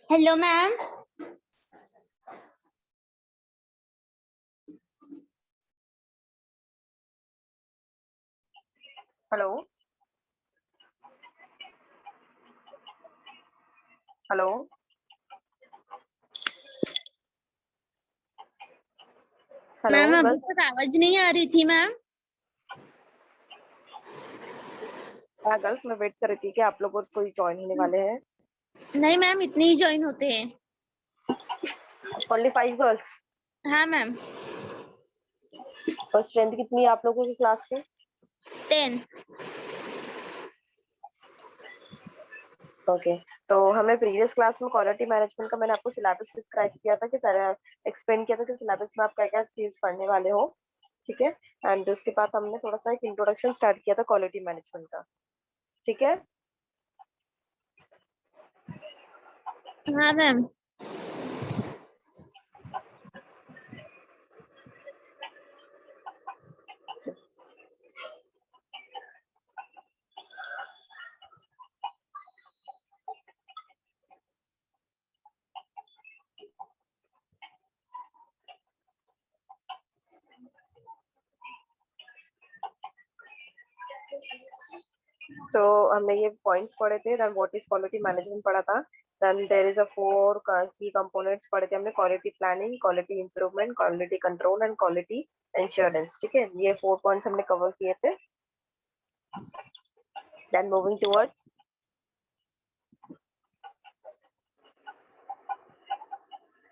Hello ma'am. Hello hello hello ma'am अभी girls. तक आवाज नहीं आ रही थी मैम। हाँ गर्ल्स, मैं वेट कर रही थी कि आप लोग और कोई ज्वाइन होने वाले हैं। नहीं मैम, इतने ही ज्वाइन होते हैं। Only 5 girls. हाँ मैम। और स्ट्रेंथ कितनी है आप लोगों की क्लास में? 10। ओके। तो हमें प्रीवियस क्लास में क्वालिटी मैनेजमेंट का मैंने आपको सिलेबस डिस्क्राइब किया था कि सारा एक्सप्लेन किया था कि सिलेबस में आप क्या क्या चीज पढ़ने वाले हो। ठीक है। एंड उसके बाद हमने थोड़ा सा एक इंट्रोडक्शन स्टार्ट किया था क्वालिटी मैनेजमेंट का। ठीक है। हाँ मैम। तो हमने ये पॉइंट्स पढ़े थे। Then what is quality management पढ़ा था। देन देयर इज अ 4 की कंपोनेंट्स पढ़े थे हमने। Quality planning, quality improvement, quality control and quality insurance. ठीक है, ये 4 पॉइंट्स हमने कवर किए थे। देन मूविंग टुवर्ड्स,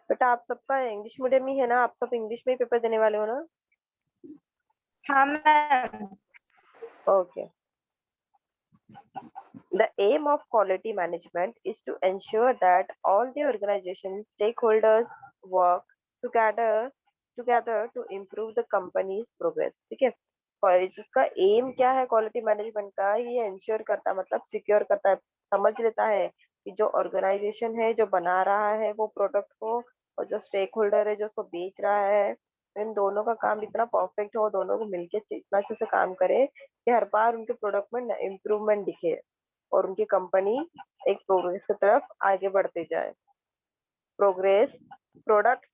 बेटा आप सबका इंग्लिश मीडियम ही है ना? आप सब इंग्लिश में ही पेपर देने वाले हो ना? हाँ ma'am. Okay. The aim of quality management is to ensure that all the organization stakeholders work together to improve the company's progress. ठीक है। और इसका एम क्या है क्वालिटी मैनेजमेंट का? ये इंश्योर करता है, मतलब सिक्योर करता है, समझ लेता है कि जो ऑर्गेनाइजेशन है जो बना रहा है वो प्रोडक्ट को, और जो स्टेक होल्डर है जो उसको बेच रहा है, इन दोनों का काम इतना परफेक्ट हो, दोनों को मिलके इतना अच्छे से काम करे कि हर बार उनके प्रोडक्ट में इम्प्रूवमेंट दिखे और उनकी कंपनी एक प्रोग्रेस की तरफ आगे बढ़ते जाए। Progress, product,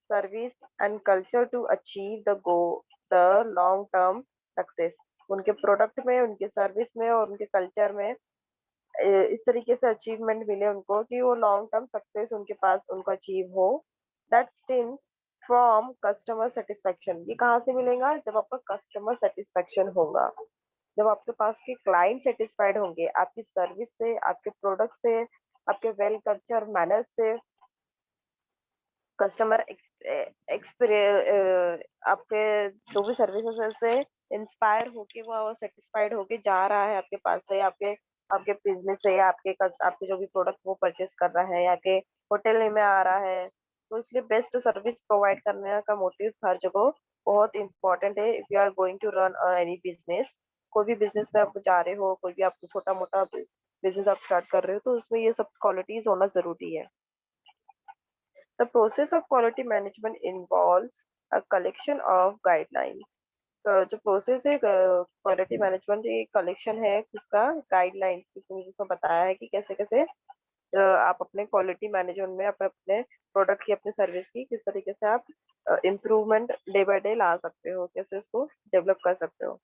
service and culture to achieve the long term success. उनके प्रोडक्ट में, उनके सर्विस में और उनके कल्चर में इस तरीके से अचीवमेंट मिले उनको कि वो लॉन्ग टर्म सक्सेस उनके पास उनको अचीव हो। That stem from customer satisfaction. ये कहाँ से मिलेगा? जब आपका कस्टमर सेटिस्फेक्शन होगा, जब आपके पास के क्लाइंट सेटिस्फाइड होंगे आपकी सर्विस से, आपके प्रोडक्ट से, आपके वेल कल्चर मैनर से, कस्टमर आपके जो भी सर्विसेज से इंस्पायर होके वो सेटिस्फाइड होके जा रहा है आपके पास से, आपके आपके बिजनेस से, आपके जो भी प्रोडक्ट वो परचेस कर रहा है, या आपके होटल में आ रहा है, तो इसलिए बेस्ट सर्विस प्रोवाइड करने का मोटिव हर जगह बहुत इंपॉर्टेंट है। If you are going to run any business, कोई भी बिजनेस में आप जा रहे हो, कोई भी आप छोटा मोटा बिजनेस आप स्टार्ट कर रहे हो, तो उसमें ये सब क्वालिटीज होना जरूरी है। The process of quality management involves a collection of guidelines. तो जो प्रोसेस है क्वालिटी मैनेजमेंट, ये कलेक्शन है किसका? गाइडलाइंस, जिसमें बताया है कि कैसे कैसे आप अपने क्वालिटी मैनेजमेंट में अपने अपने प्रोडक्ट की, अपने सर्विस की किस तरीके से आप इम्प्रूवमेंट डे बाय डे ला सकते हो, कैसे उसको डेवलप कर सकते हो।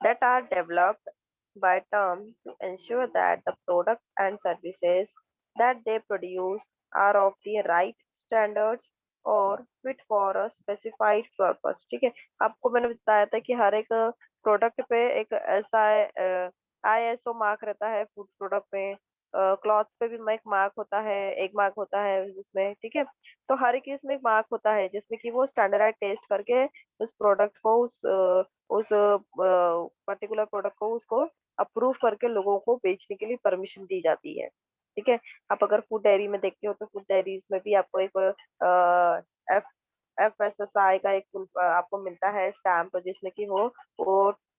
That are developed by term to ensure that the products and services that they produce are of the right standards और fit for a specified purpose। ठीक है। आपको मैंने बताया था कि हर एक प्रोडक्ट पे एक ऐसा ISO मार्क रहता है फूड प्रोडक्ट में। क्लॉथ पे भी एक मार्क होता है, एक मार्क होता है उसमें। ठीक है। तो हर एक इसमें एक मार्क होता है जिसमें कि वो स्टैंडर्डाइज टेस्ट करके उस प्रोडक्ट को, उस पर्टिकुलर प्रोडक्ट को उसको अप्रूव करके लोगों को बेचने के लिए परमिशन दी जाती है। ठीक है। आप अगर फूड डेयरी में देखते हो तो फूड डेयरीज में भी आपको एक एफ FSSAI का एक आपको मिलता है स्टैम्प, जिसमें कि वो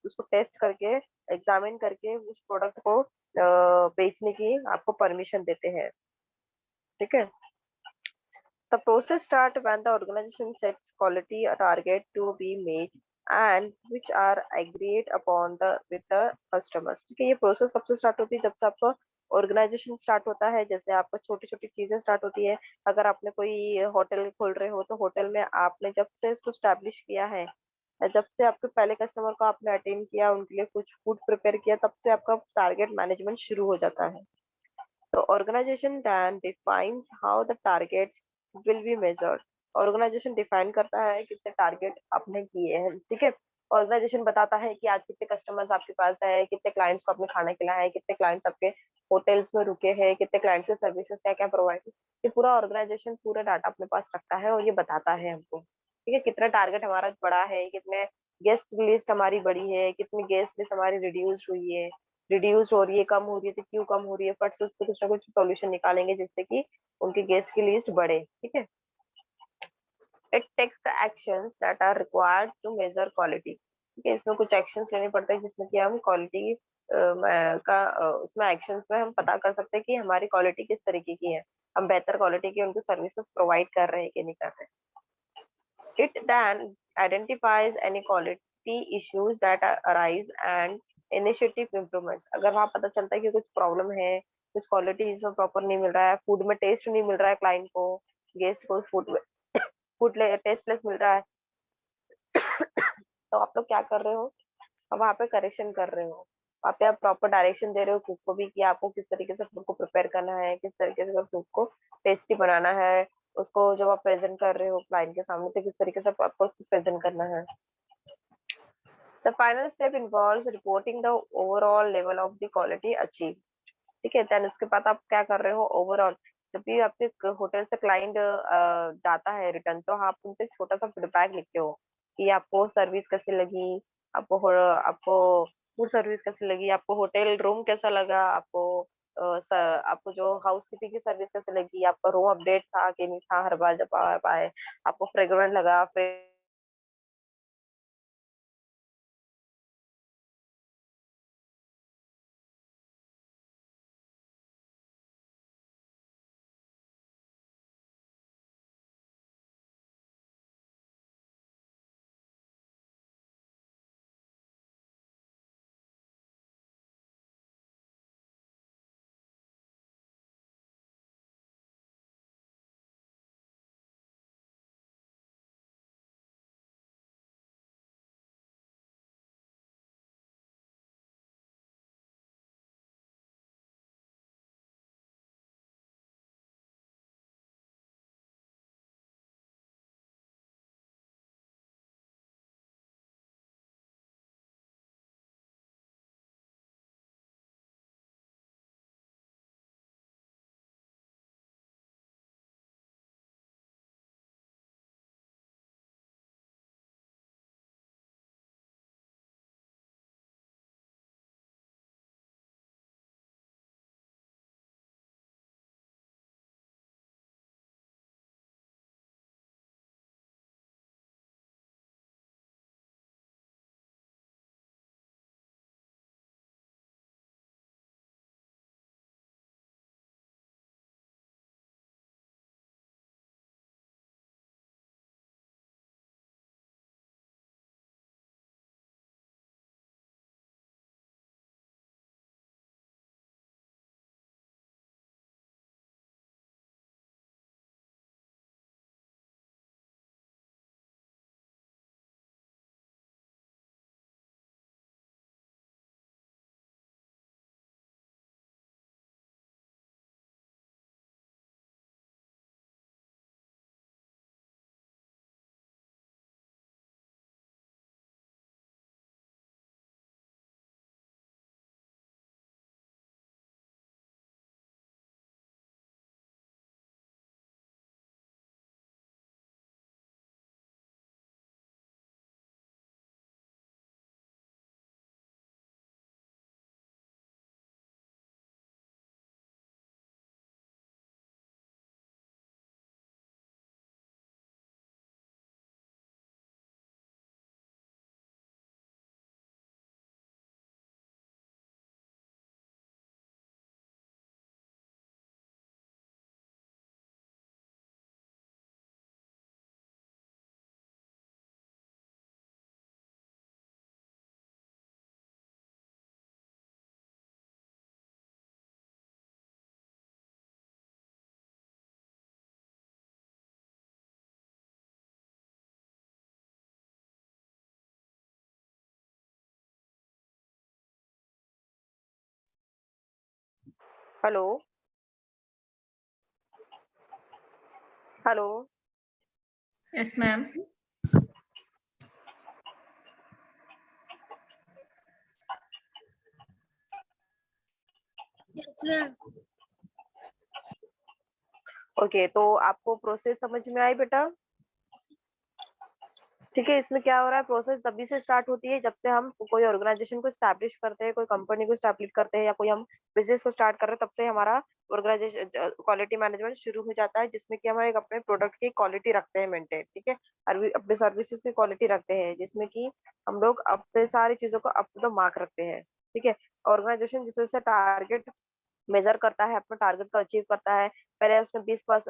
उसको टेस्ट करके, एग्जामिन करके उस प्रोडक्ट को बेचने की आपको परमिशन देते हैं। ठीक है। The process start when the organization sets quality a target to be made and which are agreed upon the with the customers। ठीक है। ये प्रोसेस कब से स्टार्ट होती है? जब से आपका ऑर्गेनाइजेशन स्टार्ट होता है, जैसे आपका छोटी छोटी चीजें स्टार्ट होती है। अगर आपने कोई होटल खोल रहे हो तो होटल में आपने जब से इसको स्टैब्लिश किया है, जब से आपके पहले कस्टमर को आपने अटेंड किया, उनके लिए कुछ फूड प्रिपेयर किया, तब से आपका टारगेट मैनेजमेंट शुरू हो जाता है। तो organisation then defines how the targets will be measured। Organisation define करता है कितने टारगेट आपने किए हैं, ठीक है। ऑर्गेनाइजेशन बताता है कि आज कितने कस्टमर्स आपके पास है, कितने क्लाइंट्स को आपने खाना खिलाया है, कितने क्लाइंट्स आपके होटल्स में रुके हैं, कितने क्लाइंट्स के सर्विसेज क्या क्या प्रोवाइड। ये पूरा ऑर्गेनाइजेशन पूरा डाटा अपने पास रखता है और ये बताता है हमको, ठीक है, कितना टारगेट हमारा बड़ा है, कितने गेस्ट लिस्ट हमारी बड़ी है, कितनी गेस्ट लिस्ट हमारी रिड्यूस हुई है, रिड्यूस हो रही है, कम हो रही है, तो क्यों कम हो रही है, फट से उस पर कुछ ना कुछ सॉल्यूशन निकालेंगे जिससे कि उनके गेस्ट की लिस्ट बढ़े, ठीक है। It takes the actions that are required to measure quality, ठीक है। इसमें कुछ एक्शंस लेने पड़ते हैं जिसमें कि हम क्वालिटी उसमें एक्शंस में हम पता कर सकते हैं कि हमारी क्वालिटी किस तरीके की है, हम बेहतर क्वालिटी की उनको सर्विसेज प्रोवाइड कर रहे हैं कि नहीं कर रहे। It then identifies any quality issues that arise and initiative improvements। अगर वहाँ पता चलता है कि कुछ प्रॉब्लम है, कुछ क्वालिटी इसमें प्रॉपर नहीं मिल रहा है, फूड में टेस्ट नहीं मिल रहा है, क्लाइंट को, गेस्ट को फूड में फूड टेस्टलेस मिल रहा है, तो आप लोग क्या कर रहे हो, अब वहाँ पे करेक्शन कर रहे हो। वहाँ पे आप प्रॉपर डायरेक्शन दे रहे हो कुक को भी कि आपको किस तरीके से फूड को प्रिपेयर करना है, किस तरीके से फूड को टेस्टी बनाना है, उसको जब आप प्रेजेंट कर रहे हो क्लाइंट के सामने तो किस तरीके से आपको उसको प्रेजेंट करना है। The final step involves reporting the overall level of the quality achieve, ठीक है। देन उसके बाद आप क्या कर रहे हो, ओवरऑल जब भी आपके होटल से क्लाइंट जाता है रिटर्न, तो आप उनसे छोटा सा फीडबैक लिखते हो कि आपको सर्विस कैसी लगी, आपको फूड सर्विस कैसी लगी, आपको होटल रूम कैसा लगा, आपको जो हाउस कीपिंग की सर्विस कैसे लगी, आपका रूम अपडेट था कि नहीं था हर बार जब आप आए, आपको फ्रेग्रेंट लगा, फिर hello hello Yes, ma'am. Yes, ma'am. Okay, तो आपको प्रोसेस समझ में आई बेटा? ठीक है, इसमें क्या हो रहा है, प्रोसेस तभी से स्टार्ट होती है जब से हम कोई ऑर्गेनाइजेशन को स्टैब्लिश करते हैं, कोई कंपनी को स्टैब्लिश करते हैं या कोई हम बिजनेस को स्टार्ट कर रहे हैं, तब से हमारा ऑर्गेनाइजेशन क्वालिटी मैनेजमेंट शुरू हो जाता है, जिसमें कि हम एक अपने प्रोडक्ट की क्वालिटी रखते हैं मेंटेन, ठीक है, और अपने सर्विसेज की क्वालिटी रखते हैं, जिसमें कि हम लोग अपने सारी चीजों को अप टू द मार्क रखते हैं, ठीक है। ऑर्गेनाइजेशन जिससे टारगेट मेजर करता है, अपना टारगेट को अचीव करता है। पहले उसने 20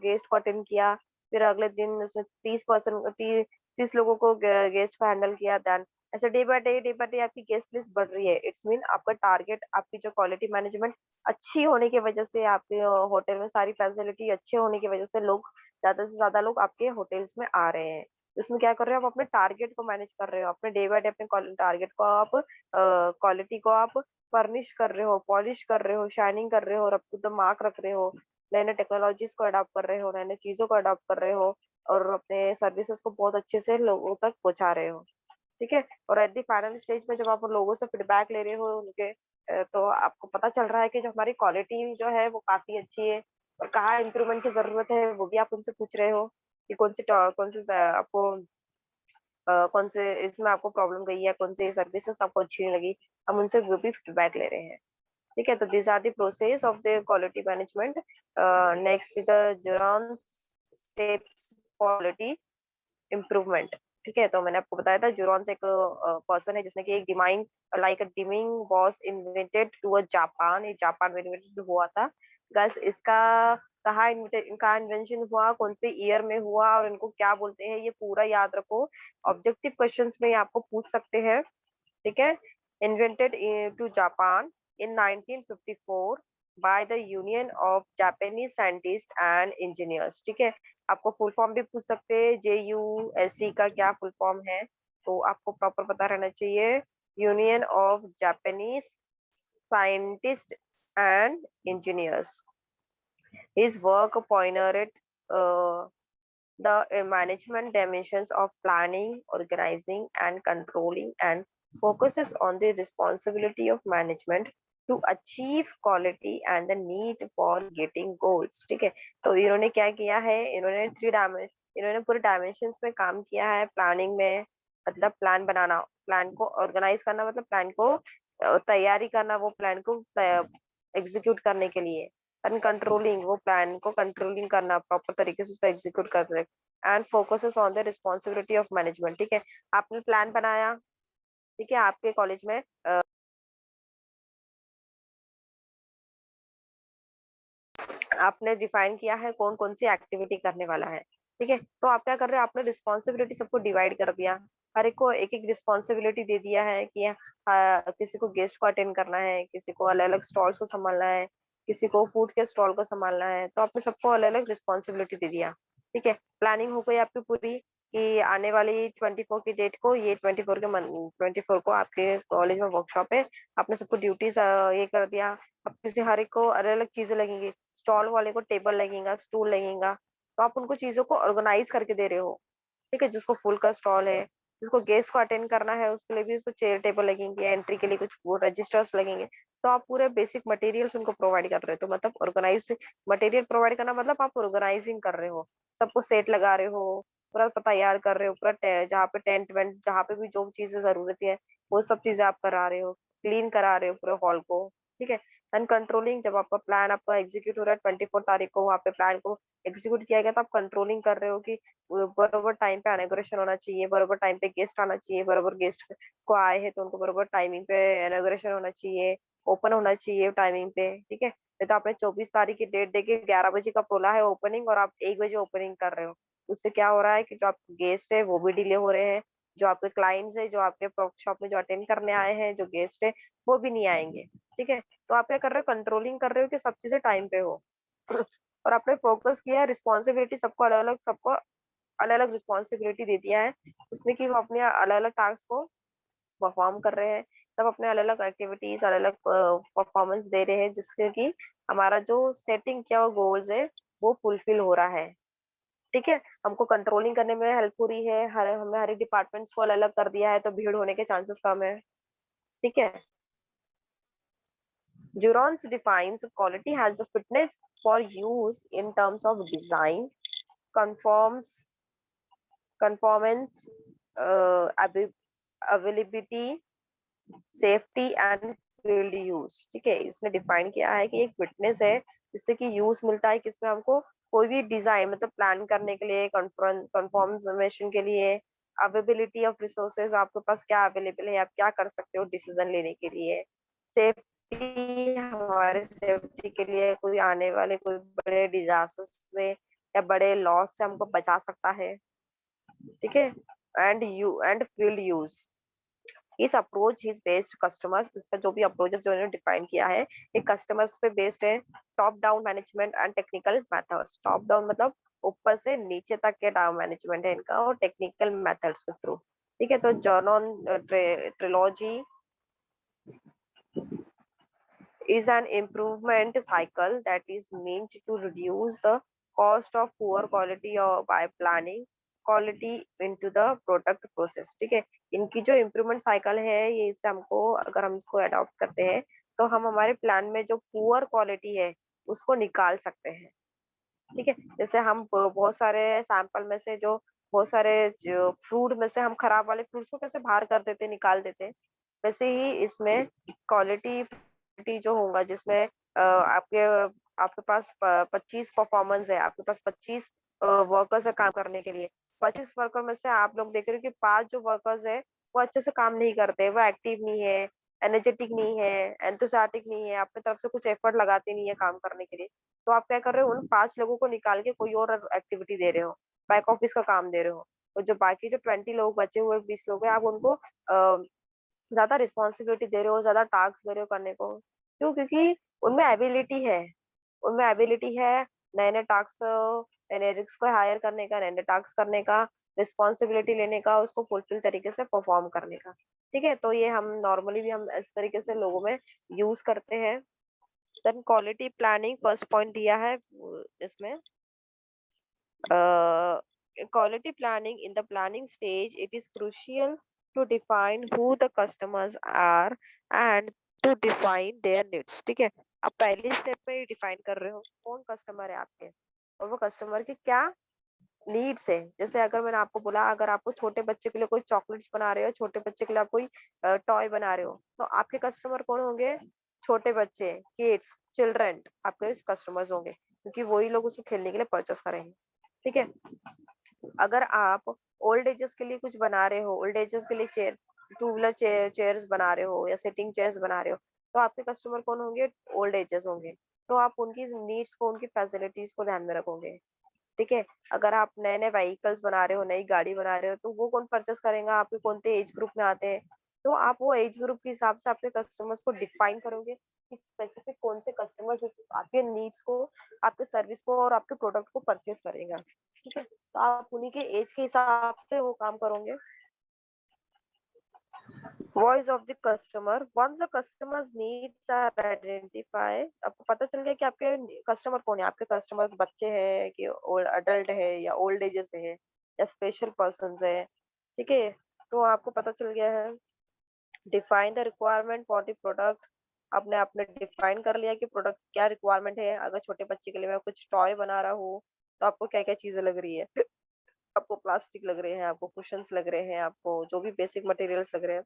गेस्ट को अटेंड किया, फिर अगले दिन उसने 30 लोगों को गेस्ट को हैंडल किया, देन ऐसे डे बाय डे आपकी गेस्ट लिस्ट बढ़ रही है। इट्स मीन आपका टारगेट, आपकी जो क्वालिटी मैनेजमेंट अच्छी होने की वजह से, आपके होटल में सारी फैसिलिटी अच्छे होने की वजह से लोग, ज्यादा से ज्यादा लोग आपके होटल्स में आ रहे हैं। इसमें क्या कर रहे हो, आप अपने टारगेट को मैनेज कर रहे हो, अपने डे बाय डे अपने टारगेट को आप, क्वालिटी को आप फर्निश कर रहे हो, पॉलिश कर रहे हो, शाइनिंग कर रहे हो और अप टू द मार्क रख रहे हो, नए नए टेक्नोलॉजीज को अडॉप्ट कर रहे हो, नए नए चीजों को अडॉप्ट कर रहे हो और अपने सर्विसेज को बहुत अच्छे से लोगों तक पहुंचा रहे हो, ठीक है। और एट द फाइनल स्टेज में जब आप लोगों से फीडबैक ले रहे हो उनके, तो आपको पता चल रहा है कि जो हमारी क्वालिटी जो है वो काफी अच्छी है, और कहाँ इम्प्रूवमेंट की जरूरत है वो भी आप उनसे पूछ रहे हो कि कौन से आपको कौन से इसमें आपको प्रॉब्लम गई है, कौन से सर्विसेज आपको अच्छी नहीं लगी, हम उनसे वो भी फीडबैक ले रहे हैं, ठीक है। तो this are the process of the quality management. Next the Juran steps quality improvement, ठीक है। तो मैंने आपको बताया था जुरॉन्स एक पर्सन है जिसने कि एक डिमाइन like a Deming was invented to a Japan, ये जापान में इन्वेंटेड हुआ था। गर्ल्स, इसका इनका इन्वेंशन हुआ, कौन से ईयर में हुआ और इनको क्या बोलते हैं, ये पूरा याद रखो। ऑब्जेक्टिव क्वेश्चंस में ये आपको पूछ सकते हैं, ठीक है। Invented to Japan in 1954 by the union of Japanese scientist and engineers, ठीक है। आपको फुल फॉर्म भी पूछ सकते हैं, JUSC का क्या फुल फॉर्म है, तो आपको प्रॉपर पता रहना चाहिए। Union of Japanese scientist and engineers. His work pioneered the management dimensions of planning, organizing, and controlling, and focuses on the responsibility of management to achieve quality and the need for getting goals, ठीक है। तो इन्होंने क्या किया है, इन्होंने पूरे dimensions में काम किया है। प्लानिंग में मतलब प्लान बनाना, प्लान को ऑर्गेनाइज करना, मतलब प्लान को तैयारी करना, वो प्लान को एग्जीक्यूट करने के लिए, एंड कंट्रोलिंग, वो प्लान को कंट्रोलिंग करना, प्रॉपर तरीके से उसको एग्जीक्यूट करना, and focuses on the responsibility of management, ठीक है। आपने प्लान बनाया, ठीक है, आपके कॉलेज में आपने डिफाइन किया है कौन कौन सी एक्टिविटी करने वाला है, ठीक है। तो आप क्या कर रहे हो, आपने रिस्पॉन्सिबिलिटी सबको डिवाइड कर दिया, हर एक को एक एक रिस्पॉन्सिबिलिटी दे दिया है कि किसी को गेस्ट को अटेंड करना है, किसी को अलग अलग स्टॉल्स को संभालना है, किसी को फूड के स्टॉल को संभालना है, तो आपने सबको अलग अलग रिस्पॉन्सिबिलिटी दे दिया, ठीक है। प्लानिंग हो गई आपकी पूरी कि आने वाली 24 की डेट को, ये 24 को आपके कॉलेज में वर्कशॉप है, आपने सबको ड्यूटीज ये कर दिया। अब किसी हर एक को अलग अलग चीजें लगेंगी, स्टॉल वाले को टेबल लगेगा, स्टूल लगेगा, तो आप उनको चीजों को ऑर्गेनाइज करके दे रहे हो, ठीक है। जिसको फूल का स्टॉल है, जिसको गेस्ट को अटेंड करना है, उसके लिए भी उसको चेयर टेबल लगेंगे, एंट्री के लिए कुछ वो रजिस्टर्स लगेंगे, तो आप पूरे बेसिक मटेरियल्स उनको प्रोवाइड कर रहे हो। तो मतलब ऑर्गेनाइज मटेरियल प्रोवाइड करना मतलब आप ऑर्गेनाइजिंग कर रहे हो, सबको सेट लगा रहे हो, पूरा तैयार कर रहे हो, पूरा जहाँ पे टेंट वेंट, जहाँ पे भी जो चीजें जरूरत है वो सब चीजें आप करा रहे हो, क्लीन करा रहे हो पूरे हॉल को, ठीक है। एंड कंट्रोलिंग, जब आपका प्लान आपका एग्जीक्यूट हो रहा है 24 तारीख को, वहाँ पे प्लान को एग्जीक्यूट किया गया, तो आप कंट्रोलिंग कर रहे हो कि बरोबर टाइम पे इनॉग्रेशन होना चाहिए, बरोबर टाइम पे गेस्ट आना चाहिए, बरोबर गेस्ट को आए हैं तो उनको बरोबर टाइमिंग पे इनॉग्रेशन होना चाहिए, ओपन होना चाहिए टाइमिंग पे, ठीक है। नहीं तो आपने 24 तारीख की डेट देके 11 बजे का बोला है ओपनिंग, और आप 1 बजे ओपनिंग कर रहे हो, उससे क्या हो रहा है कि जो आपके गेस्ट है वो भी डिले हो रहे हैं, जो आपके क्लाइंट्स है, जो आपके वर्कशॉप में जो अटेंड करने आए हैं, जो गेस्ट है, वो भी नहीं आएंगे, ठीक है। तो आप क्या कर रहे हो, कंट्रोलिंग कर रहे हो कि सब चीजें टाइम पे हो। और आपने फोकस किया, रिस्पॉन्सिबिलिटी सबको अलग अलग रिस्पॉन्सिबिलिटी दे दिया है, जिसमें कि वो अपने अलग अलग टास्क को परफॉर्म कर रहे हैं। सब अपने अलग अलग एक्टिविटीज, अलग अलग परफॉर्मेंस दे रहे हैं, जिससे कि हमारा जो सेटिंग किया हुआ गोल्स है वो फुलफिल हो रहा है। ठीक है, हमको कंट्रोलिंग करने में हेल्प हो रही है, हर हमें हर एक डिपार्टमेंट्स को अलग अलग कर दिया है, तो भीड़ होने के चांसेस कम है। ठीक है, Jurons defines quality as a fitness for use in terms of design, conforms, conformance, availability, safety and field use. ठीक है, इसने डिफाइन किया है कि एक फिटनेस है जिससे कि यूज मिलता है, किसमें हमको कोई भी डिजाइन मतलब प्लान करने के लिए, कंफर्मेशन के लिए, अवेलेबिलिटी ऑफ रिसोर्सेज, आपके पास क्या अवेलेबल है, आप क्या कर सकते हो डिसीजन लेने के लिए, सेफ्टी, हमारे सेफ्टी के लिए कोई आने वाले कोई बड़े डिजास्टर से या बड़े लॉस से हमको बचा सकता है। ठीक है, एंड फील्ड यूज, इस अप्रोच इज बेस्ड कस्टमर्स, इसका जो भी अप्रोचेस जो इन्होंने डिफाइन किया है ये कस्टमर्स पे बेस्ड है। Top down management and technical methods, top down मतलब ऊपर से नीचे तक के डाउन मैनेजमेंट है इनका, और टेक्निकल मेथड्स के थ्रू। ठीक है, तो जर्नन trilogy is an improvement cycle that is meant to reduce the cost of poor quality or by planning quality into the product process। ठीक है, इनकी जो इम्प्रूवमेंट साइकिल है ये, इससे हमको अगर हम इसको अडॉप्ट करते हैं तो हम हमारे प्लान में जो पुअर क्वालिटी है उसको निकाल सकते हैं। ठीक है, जैसे हम बहुत सारे सैंपल में से जो बहुत सारे जो फ्रूट में से हम खराब वाले फ्रूट्स को कैसे बाहर कर देते, निकाल देते, वैसे ही इसमें क्वालिटी जो होगा जिसमें आपके आपके पास 25 परफॉर्मेंस है, आपके पास 25 वर्कर्स है काम करने के लिए। 25 वर्कर में से आप लोग देख रहे हो कि 5 जो वर्कर्स है वो अच्छे से काम नहीं करते, वो एक्टिव नहीं है, एनर्जेटिक नहीं है, एंथुसियाटिक नहीं है, अपने तरफ से कुछ एफर्ट लगाते नहीं है काम करने के लिए। तो आप क्या कर रहे हो, उन 5 लोगों को निकाल के कोई और एक्टिविटी दे रहे हो, बैक ऑफिस का काम दे रहे हो। और जो बाकी जो 20 लोग बचे हुए 20 लोग हैं, आप उनको ज्यादा रिस्पॉन्सिबिलिटी दे रहे हो, ज्यादा टास्क दे रहे हो करने को। क्यों? क्योंकि उनमें एबिलिटी है, उनमें एबिलिटी है नए नए टास्क, नए नए रिस्क को हायर करने का, नए नए टास्क करने का, रिस्पॉन्सिबिलिटी लेने का, उसको फुलफिल तरीके से परफॉर्म करने का। ठीक है, तो ये हम नॉर्मली भी हम इस तरीके से लोगों में यूज करते हैं। Then quality planning first point दिया है इसमें, quality planning in the planning stage it is crucial to define who the customers are and to define their needs। ठीक है, अब पहले स्टेप में डिफाइन कर रहे हो कौन कस्टमर है आपके, और वो कस्टमर के क्या नीड्स है। जैसे अगर मैंने आपको बोला, अगर आपको छोटे बच्चे के लिए कोई चॉकलेट्स बना रहे हो, छोटे बच्चे के लिए आप कोई टॉय बना रहे हो, तो आपके कस्टमर कौन होंगे? छोटे बच्चे, किड्स, चिल्ड्रन आपके कस्टमर्स होंगे, क्योंकि वही लोग उसको खेलने के लिए परचेस करेंगे। ठीक है, अगर आप ओल्ड एजेस के लिए कुछ बना रहे हो, ओल्ड एजेस के लिए चेयर, टू व्हीलर चेयर्स बना रहे हो या सिटिंग चेयर्स बना रहे हो, तो आपके कस्टमर कौन होंगे? ओल्ड एजेस होंगे। तो आप उनकी नीड्स को, उनकी फैसिलिटीज को ध्यान में रखोगे। ठीक है, अगर आप नए नए व्हीकल्स बना रहे हो, नई गाड़ी बना रहे हो, तो वो कौन परचेस करेगा? आपके कौन से एज ग्रुप में आते हैं, तो आप वो एज ग्रुप के हिसाब से आपके कस्टमर्स को डिफाइन करोगे कि स्पेसिफिक कौन से कस्टमर्स आपके नीड्स को, आपके सर्विस को और आपके प्रोडक्ट को परचेस करेगा। ठीक है, तो आप उन्हीं के एज के हिसाब से वो काम करोगे। Voice of the customer, once the customers needs are identify, आपको पता चल गया कि आपके कस्टमर कौन है, आपके कस्टमर्स बच्चे हैं कि ओल्ड अडल्ट है या ओल्ड एजेस है या स्पेशल पर्सन्स है। ठीक है, तो आपको पता चल गया है। Define the requirement for the product, आपने आपने डिफाइन कर लिया कि प्रोडक्ट क्या रिक्वायरमेंट है। अगर छोटे बच्चे के लिए मैं कुछ टॉय बना रहा हूँ, तो आपको क्या क्या चीजें लग रही है आपको प्लास्टिक लग रहे हैं, आपको कुशन्स लग रहे हैं, आपको जो भी बेसिक मटेरियल्स लग रहे हैं।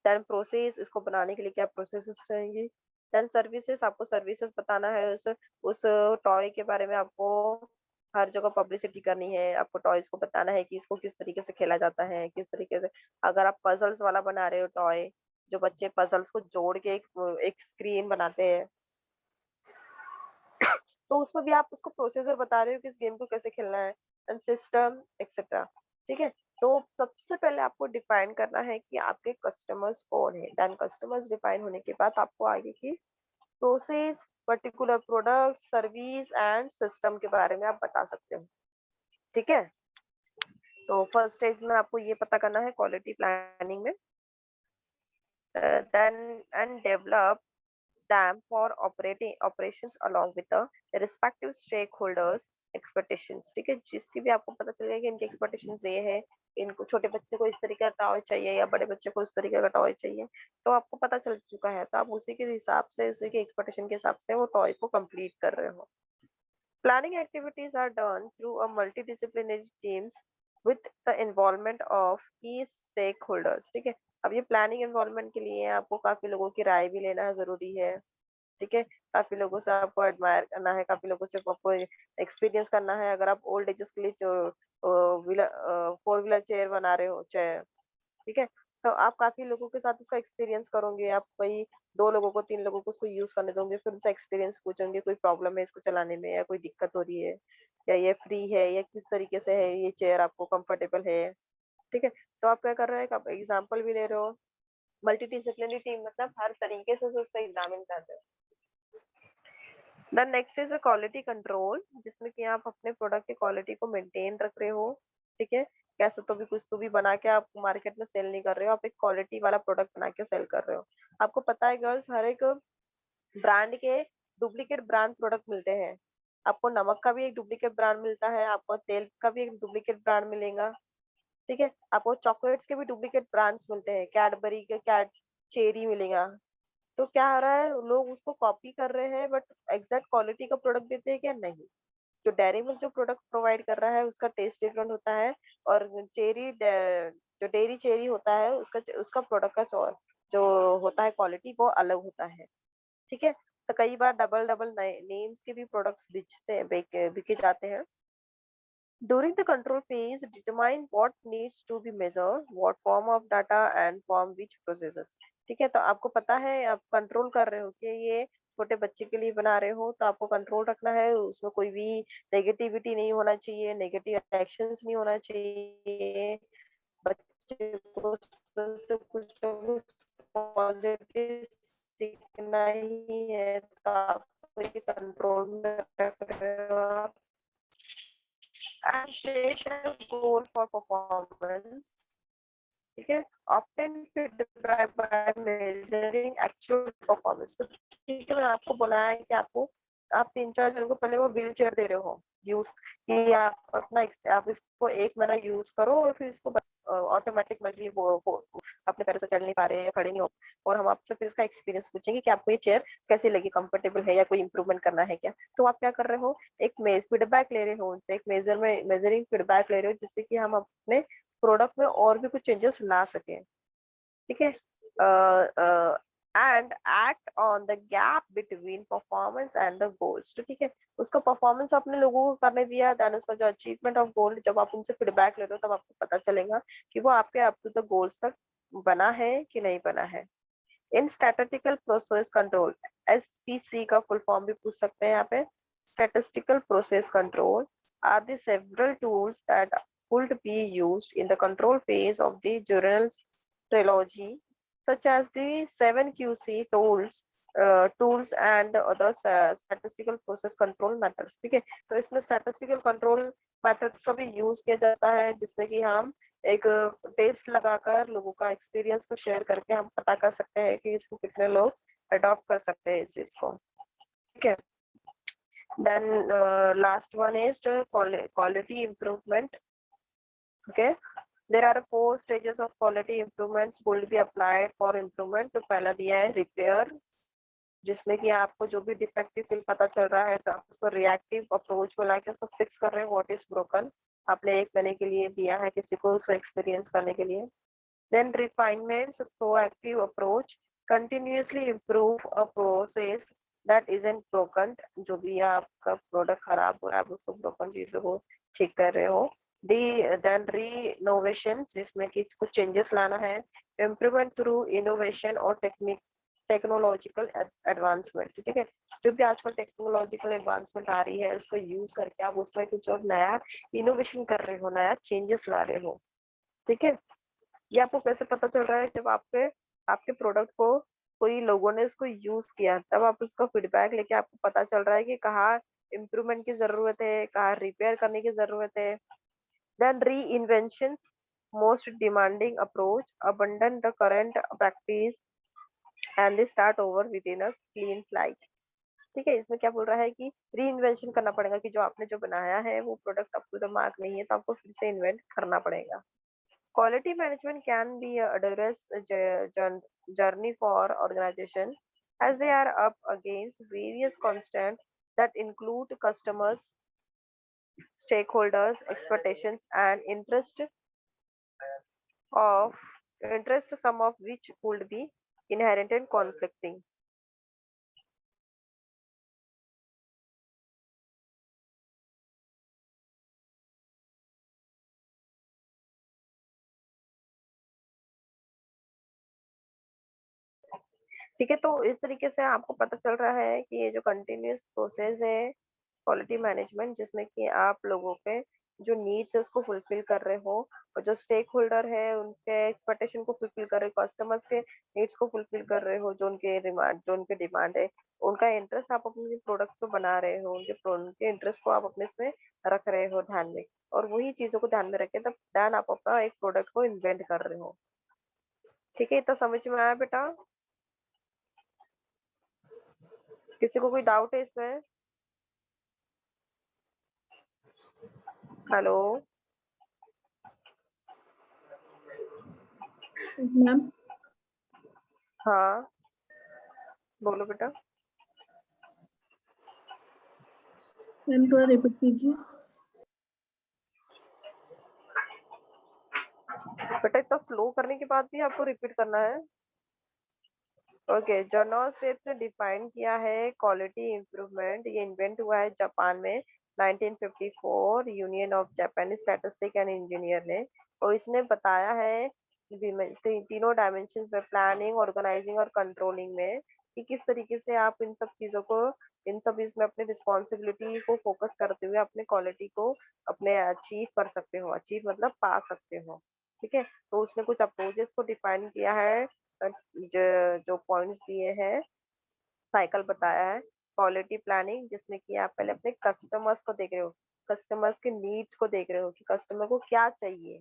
देन प्रोसेस, इसको बनाने के लिए क्या प्रोसेसेस रहेंगी। देन सर्विसेज, आपको सर्विसेज बताना है, उस टॉय के बारे में आपको हर जगह पब्लिसिटी करनी है, आपको टॉयज को बताना है कि इसको किस तरीके से खेला जाता है, किस तरीके से। अगर आप पजल्स वाला बना रहे हो टॉय, जो बच्चे पजल्स को जोड़ के एक स्क्रीन बनाते हैं, तो उसमें भी आप उसको प्रोसीजर बता रहे हो कि इस गेम को कैसे खेलना है, एंड सिस्टम एक्सेट्रा। ठीक है, तो सबसे पहले आपको डिफाइन करना है कि आपके कस्टमर्स कौन है। देन कस्टमर्स डिफाइन होने के बाद आपको आगे की process, particular product, service and system के बारे में आप बता सकते हो। ठीक है, तो फर्स्ट स्टेज में आपको ये पता करना है क्वालिटी प्लानिंग में then and develop them for operations along with the respective stakeholders expectations. ठीक है, जिसकी भी आपको पता चलेगा कि इनकी expectations ये है, इनको छोटे बच्चे को इस तरीके का टॉय चाहिए या बड़े बच्चे को इस तरीके का टॉय चाहिए, तो आपको पता चल चुका है, तो आप उसी के हिसाब से, उसी के एक्सपेक्टेशन के हिसाब से वो टॉय को कंप्लीट कर रहे हो. Planning activities are done through a multidisciplinary teams with the involvement of key stakeholders. ठीक है, अब ये प्लानिंग इन्वॉल्वमेंट के लिए आपको काफी लोगों की राय भी लेना जरूरी है. ठीक है, काफी लोगों से आपको एडमायर करना है, काफी लोगों से आपको एक्सपीरियंस करना है. अगर आप ओल्ड एजेस के लिए जो 4 व्हीलर चेयर बना रहे हो चेयर, ठीक है, तो आप काफी लोगों के साथ उसका एक्सपीरियंस करोगे. आप कोई 2 लोगों को 3 लोगों को उसको यूज करने दोगे, फिर उनसे एक्सपीरियंस पूछोगे कोई प्रॉब्लम है इसको चलाने में या कोई दिक्कत हो रही है या ये फ्री है या किस तरीके से है ये चेयर आपको कंफर्टेबल है. ठीक है, तो आप क्या कर रहे हो, आप एग्जाम्पल भी ले रहे हो. मल्टी डिसिप्लिनरी टीम मतलब हर तरीके से उसको एग्जामिन कर रहे हो. Then next is a quality control, जिसमें कि आप अपने प्रोडक्ट की क्वालिटी को मेंटेन रख रहे हो. ठीक है, कैसे तो भी कुछ तो भी बना के आप मार्केट में सेल नहीं कर रहे हो, आप एक क्वालिटी वाला प्रोडक्ट बना के सेल कर रहे हो. आपको पता है गर्ल्स, हर एक ब्रांड के डुप्लीकेट ब्रांड प्रोडक्ट मिलते हैं. आपको नमक का भी एक डुप्लीकेट ब्रांड मिलता है, आपको तेल का भी एक डुप्लीकेट ब्रांड मिलेगा. ठीक है, आपको चॉकलेट्स के भी डुप्लीकेट ब्रांड्स मिलते हैं, कैडबरी के कैड चेरी मिलेगा. तो क्या हो रहा है, लोग उसको कॉपी कर रहे हैं बट एग्जैक्ट क्वालिटी का प्रोडक्ट देते हैं क्या, नहीं. जो डेयरी मिल्क जो प्रोडक्ट प्रोवाइड कर रहा है उसका टेस्ट डिफरेंट होता है, और जो डेयरी चेरी होता है उसका उसका प्रोडक्ट का जो होता है क्वालिटी वो अलग होता है. ठीक है, तो कई बार डबल डबल नेम्स के भी प्रोडक्ट्स बिके जाते हैं. During the control phase, determine what needs to be measured, what form of data and from which processes. ठीक है, तो आपको पता है आप कंट्रोल कर रहे हो कि ये छोटे बच्चे के लिए बना रहे हो, तो आपको कंट्रोल रखना है, उसमें कोई भी नेगेटिविटी नहीं होना चाहिए, नेगेटिव एक्शंस नहीं होना चाहिए. बच्चे को उसमें से कुछ पॉजिटिव सीखना ही है, तो आपको ये कंट्रोल में रख रहे हो आप. And set a goal for performance. ठीक है, obtain feedback by measuring actual performance. तो ठीक है, मैंने आपको बोला है कि आपको आप 3-4 जन को पहले वो व्हील चेयर दे रहे हो यूज, कि आप अपना आप इसको 1 महीना यूज करो और फिर इसको ऑटोमेटिकली वो अपने पैरों से चल नहीं पा रहे हैं, खड़े नहीं हो, और हम आपसे फिर इसका एक्सपीरियंस पूछेंगे कि आपको ये चेयर कैसी लगी, कंफर्टेबल है या कोई इंप्रूवमेंट करना है क्या. तो आप क्या कर रहे हो, एक फीडबैक ले रहे हो उनसे, एक मेजरिंग फीडबैक ले रहे हो, जिससे कि हम अपने प्रोडक्ट में और भी कुछ चेंजेस ला सकें. ठीक है, and act on the gap between performance and the goals. तो ठीक है, उसका परफॉर्मेंस आपने लोगों को करने दिया, देन उसका जो अचीवमेंट ऑफ गोल, जब आप उनसे फीडबैक ले रहे हो तब आपको पता चलेगा कि वो आपके अप टू द गोल्स तक बना है कि नहीं बना है. In statistical process control, SPC का फुल फॉर्म भी पूछ सकते हैं यहाँ पे. Statistical process control are the several tools that could be used in the control phase of the journal's trilogy, such as the 7QC tools and the other statistical process control methods. ठीक है, तो इसमें statistical control methods का भी use किया जाता है, जिसमें कि हम एक टेस्ट लगाकर लोगों का एक्सपीरियंस को शेयर करके हम पता कर सकते हैं कि इसको कितने लोग अडॉप्ट कर सकते हैं इस चीज को. ठीक है, then last one is quality improvement. Okay, there are 4 stages of quality improvements will be applied for improvement. तो पहला दिया है रिपेयर, जिसमें कि आपको जो भी डिफेक्टिव फील पता चल रहा है तो आप उसको रिएक्टिव अप्रोच में लाके उसको फिक्स कर रहे हैं, व्हाट इज ब्रोकन. आपने 1 महीने के लिए दिया है किसी को उसको एक्सपीरियंस करने के लिए. Then refinements, proactive approach, continuously improve a process that isn't broken. जो भी आपका प्रोडक्ट खराब हो रहा है आप उसको ब्रोकन चीजों को ठीक कर रहे हो. देन रीनोवेशन, जिसमें कि कुछ चेंजेस लाना है. इम्प्रूवमेंट थ्रू इनोवेशन और टेक्नोलॉजिकल एडवांसमेंट. ठीक है, जो भी आजकल टेक्नोलॉजिकल एडवांसमेंट आ रही है उसको यूज करके आप उसमें कुछ और नया इनोवेशन कर रहे हो, नया चेंजेस ला रहे हो. ठीक है, ये आपको कैसे पता चल रहा है, जब आपके प्रोडक्ट को कोई लोगों ने उसको यूज किया, तब आप उसका फीडबैक लेके आपको पता चल रहा है कि कहाँ इम्प्रूवमेंट की जरूरत है, कहाँ रिपेयर करने की जरूरत है. Then reinventions, most demanding approach, abandon the current practice and they start over within a clean flight. ठीक है, इसमें क्या बोल रहा है कि री इन्वेंशन करना पड़ेगा कि जो आपने जो बनाया है वो product up to the mark नहीं है तो आपको फिर से इन्वेंट करना पड़ेगा. Quality management can be a arduous journey for organization as they are up against various constraints that include customers, stakeholders, expectations, and of interest, some of which could be inherent and conflicting. ठीक है, तो इस तरीके से आपको पता चल रहा है कि ये जो कंटिन्यूअस प्रोसेस है क्वालिटी मैनेजमेंट, जिसमें कि आप लोगों के जो नीड्स है उसको फुलफिल कर रहे हो और जो स्टेक होल्डर है उनके एक्सपेक्टेशन को फुलफिल कर रहे हो, कस्टमर्स के नीड्स को फुलफिल कर रहे हो, जो उनके डिमांड है, उनका इंटरेस्ट आप अपने प्रोडक्ट को बना रहे हो, उनके इंटरेस्ट को आप अपने इसमें रख रहे हो ध्यान में, और वही चीजों को ध्यान में रखे तब देन आप अपना एक प्रोडक्ट को इन्वेंट कर रहे हो. ठीक है, इतना समझ में आया बेटा? किसी को कोई डाउट है इसमें? हेलो. मैम. हाँ, बोलो बेटा. मैम थोड़ा रिपीट कीजिए. बेटा इतना स्लो करने के बाद भी आपको रिपीट करना है? ओके, जर्नल स्टेप्स ने डिफाइन किया है क्वालिटी इम्प्रूवमेंट. ये इन्वेंट हुआ है जापान में 1954 union of Japanese statistic and engineer ने, और इसने बताया है तीनों डायमेंशंस में, प्लानिंग, ऑर्गेनाइजिंग और कंट्रोलिंग में, कि किस तरीके से आप इन सब चीजों को, इन सब इसमें अपने रिस्पॉन्सिबिलिटी को फोकस करते हुए अपने क्वालिटी को अपने अचीव कर सकते हो. अचीव मतलब पा सकते हो. ठीक है, तो उसने कुछ अप्रोचेस को डिफाइन किया है, जो पॉइंट्स दिए हैं, साइकिल बताया है. क्वालिटी प्लानिंग, जिसमें कि आप पहले अपने कस्टमर्स को देख रहे हो, कस्टमर्स के नीड्स को देख रहे हो कि कस्टमर को क्या चाहिए,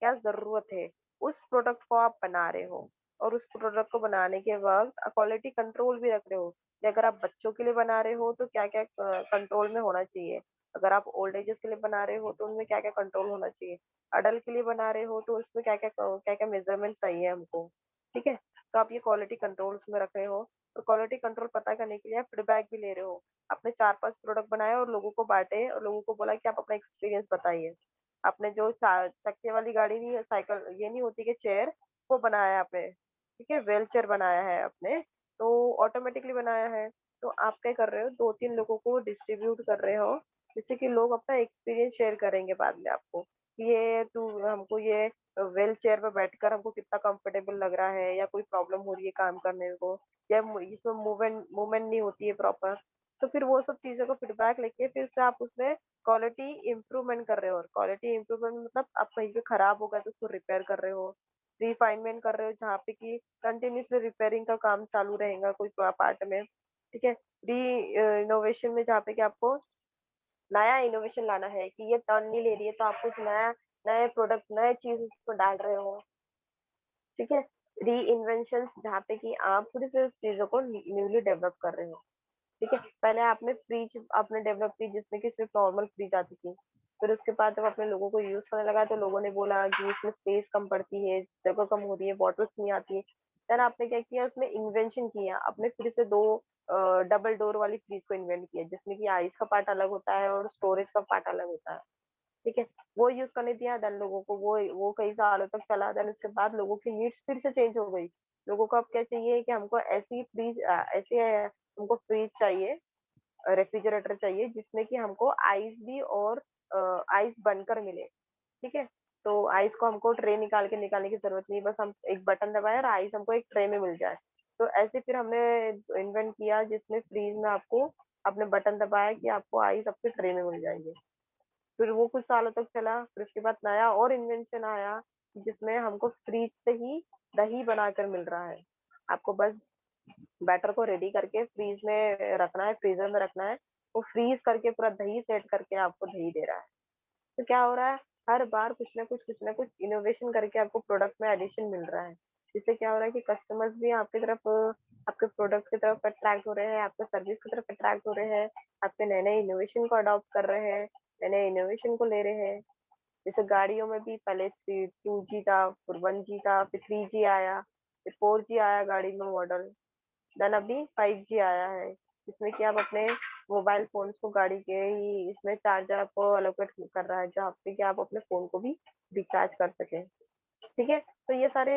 क्या जरूरत है, उस प्रोडक्ट को आप बना रहे हो, और उस प्रोडक्ट को बनाने के वक्त क्वालिटी कंट्रोल भी रख रहे हो कि अगर आप बच्चों के लिए बना रहे हो तो क्या क्या कंट्रोल में होना चाहिए, अगर आप ओल्ड एजेस के लिए बना रहे हो तो उनमें क्या क्या कंट्रोल होना चाहिए, अडल्ट के लिए बना रहे हो तो उसमें क्या क्या मेजरमेंट चाहिए हमको. ठीक है, तो आप ये क्वालिटी कंट्रोल्स में रख रहे हो. तो क्वालिटी कंट्रोल पता करने के लिए आप फीडबैक भी ले रहे हो. आपने 4-5 प्रोडक्ट बनाए और लोगों को बांटे और लोगों को बोला कि आप अपना एक्सपीरियंस बताइए. आपने जो चक्के वाली गाड़ी नहीं है, साइकिल ये नहीं होती कि चेयर, वो बनाया आपने. ठीक है, व्हील चेयर बनाया है आपने, तो ऑटोमेटिकली बनाया है. तो आप क्या कर रहे हो, 2-3 लोगों को डिस्ट्रीब्यूट कर रहे हो, जिससे कि लोग अपना एक्सपीरियंस शेयर करेंगे बाद में आपको कि ये तू हमको ये व्हील चेयर पे बैठकर हमको कितना कंफर्टेबल लग रहा है, या कोई प्रॉब्लम हो रही है काम करने को, या इसमें मूवमेंट मूवमेंट नहीं होती है प्रॉपर. तो फिर वो सब चीजों का फीडबैक लेके फिर से आप उसमें क्वालिटी इम्प्रूवमेंट कर रहे हो. और क्वालिटी इम्प्रूवमेंट मतलब आप कहीं पे खराब होगा तो उसको रिपेयर कर रहे हो, रिफाइनमेंट कर रहे हो जहाँ पे कि कंटिन्यूसली रिपेयरिंग का काम चालू रहेगा कोई पार्ट में. ठीक है, री इनोवेशन में जहाँ पे कि आपको नया इनोवेशन लाना है कि ये टर्न नहीं ले रही है तो आप कुछ नया, नए प्रोडक्ट, नए चीज उसको डाल रहे हो. ठीक है, री इन्वेंशन जहाँ पे कि आप खुद से उस चीजों को न्यूली डेवलप कर रहे हो. ठीक है, पहले आपने फ्रिज आपने डेवलप की जिसमें कि सिर्फ नॉर्मल फ्रिज आती थी, फिर उसके बाद जब अपने लोगों को यूज करने लगा तो लोगों ने बोला कि इसमें स्पेस कम पड़ती है, जगह कम हो रही है, बॉटल्स नहीं आती है. देन आपने क्या किया, उसमें इन्वेंशन किया, आपने फिर से दो डबल डोर वाली फ्रिज को इन्वेंट किया, जिसमें कि आइस का पार्ट अलग होता है और स्टोरेज का पार्ट अलग होता है. ठीक है, वो यूज करने दिया, देन लोगों को वो कई सालों तक चला. देन उसके बाद लोगों की नीड्स फिर से चेंज हो गई. लोगों को अब क्या चाहिए कि हमको ऐसी फ्रीज ऐसे हमको फ्रीज चाहिए, रेफ्रिजरेटर चाहिए जिसमें कि हमको आइस भी और आइस बनकर मिले. ठीक है, तो आइस को हमको ट्रे निकालने की जरूरत नहीं, बस हम एक बटन दबाए और आइस हमको एक ट्रे में मिल जाए. तो ऐसे फिर हमने इन्वेंट किया जिसमें फ्रीज में आपको आपने बटन दबाया कि आपको आइस आपके ट्रे में मिल जाएंगे. फिर वो कुछ सालों तक चला, फिर उसके बाद नया और इन्वेंशन आया जिसमें हमको फ्रीज से ही दही बनाकर मिल रहा है. आपको बस बैटर को रेडी करके फ्रीज में रखना है, फ्रीजर में रखना है, वो फ्रीज करके पूरा दही सेट करके आपको दही दे रहा है. तो क्या हो रहा है, हर बार कुछ ना कुछ इनोवेशन करके आपको प्रोडक्ट में एडिशन मिल रहा है. इससे क्या हो रहा है कि कस्टमर्स भी आपकी तरफ आपके प्रोडक्ट की तरफ अट्रैक्ट हो रहे हैं, आपके सर्विस की तरफ अट्रैक्ट हो रहे हैं, आपके नए नए इनोवेशन को अडॉप्ट कर रहे हैं, नए नए इनोवेशन को ले रहे हैं। जैसे गाड़ियों में भी पहले 2G था, फिर 1G था, फिर 3G आया, फिर 4G आया गाड़ी में मॉडल, देन अभी 5G आया है, जिसमें कि आप अपने मोबाइल फोन को गाड़ी के ही इसमें चार्जर आपको एलोकेट कर रहा है, जहाँ पे कि आप अपने फोन को भी रिचार्ज कर सकें। ठीक है, तो ये सारे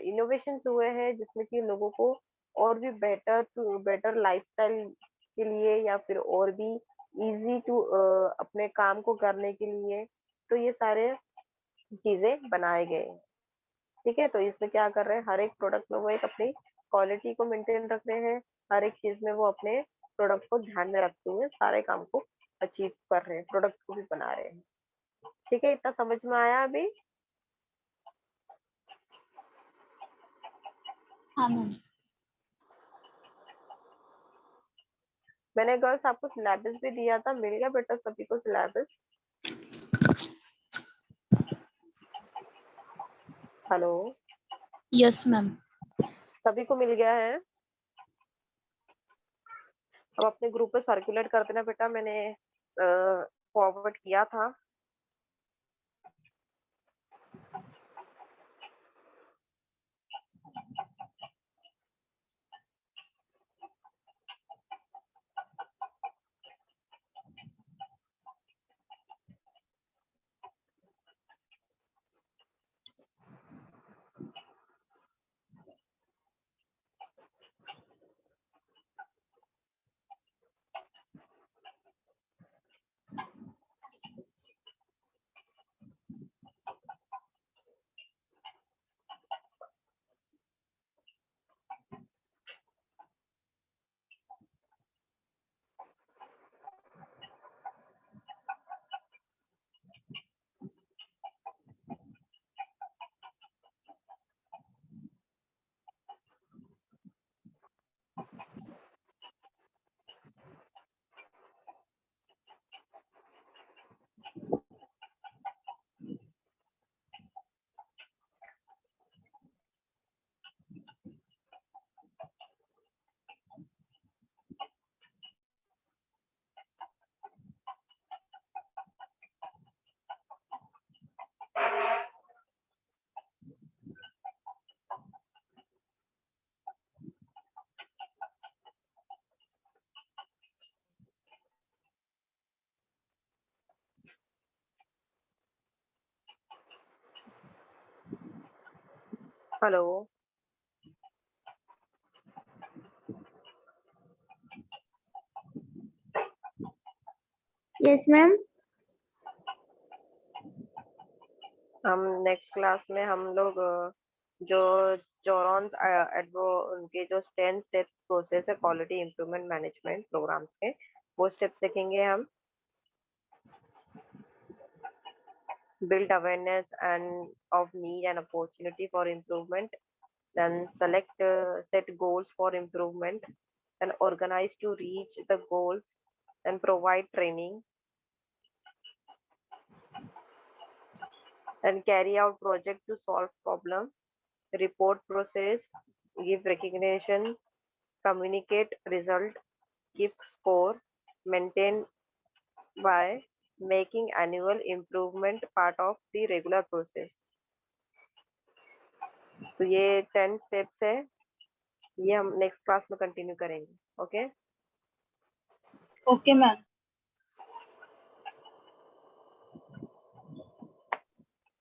इनोवेशंस हुए हैं जिसमें कि लोगों को और भी बेटर लाइफस्टाइल के लिए या फिर और भी इजी टू अपने काम को करने के लिए, तो ये सारे चीजें बनाए गए हैं। ठीक है, तो इसमें क्या कर रहे हैं, हर एक प्रोडक्ट में वो एक अपनी क्वालिटी को मेंटेन रख रहे हैं, हर एक चीज में वो अपने प्रोडक्ट को ध्यान में रखते हुए सारे काम को अचीव कर रहे हैं, प्रोडक्ट को भी बना रहे हैं। ठीक है, इतना समझ में आया अभी? हाँ मैम। मैंने गर्ल्स आपको सिलेबस भी दिया था, मिल गया बेटा सभी को सिलेबस? Hello, yes ma'am. सभी को मिल गया है? अब अपने ग्रुप पे सर्कुलेट कर देना बेटा, मैंने फॉरवर्ड किया था। Hello, yes ma'am. हम नेक्स्ट क्लास में हम लोग जो जोरॉन्स एडवो उनके जो 10 स्टेप्स प्रोसेस है क्वालिटी इंप्रूवमेंट मैनेजमेंट प्रोग्राम्स के, वो स्टेप्स देखेंगे हम। Build awareness and of need and opportunity for improvement, then set goals for improvement, then organize to reach the goals, then provide training, then carry out project to solve problem, report process, give recognition, communicate result, keep score, maintain by making annual improvement part of the regular process। तो ये 10 steps है, ये हम next class में continue करेंगे। Okay okay ma'am.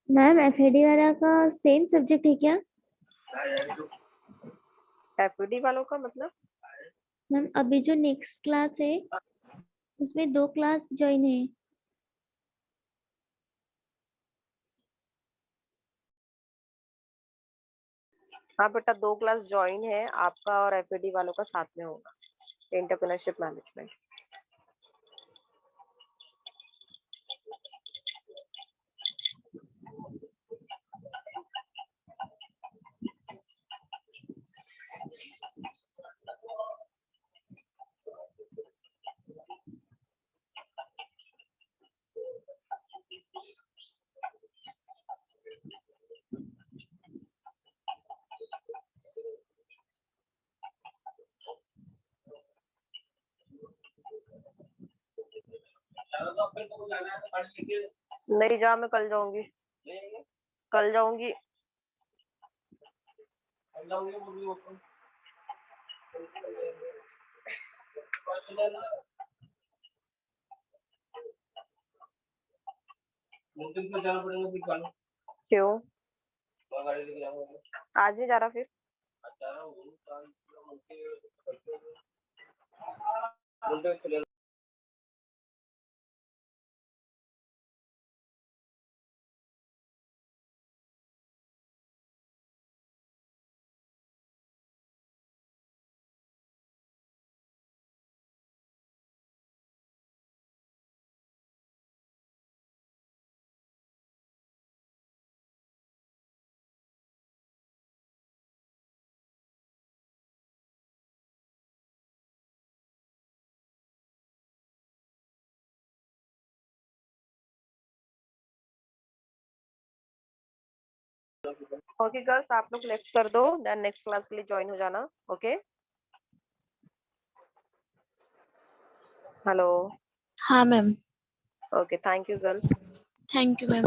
Ma'am FAD वाला का same subject है क्या? एफडी वालों का मतलब? मैम अभी जो नेक्स्ट क्लास है उसमें 2 क्लास ज्वाइन है। हाँ बेटा, 2 क्लास ज्वाइन है, आपका और एफडी वालों का साथ में होगा, एंटरप्रेन्योरशिप मैनेजमेंट। नहीं जा, मैं कल जाऊंगी, कल जाऊंगी। क्यों आज नहीं जा रहा फिर? ओके गर्ल्स, आप लोग लेफ्ट कर दो, देन नेक्स्ट क्लास के लिए ज्वाइन हो जाना। Okay, hello. हाँ ma'am, okay, thank you girls. Thank you ma'am.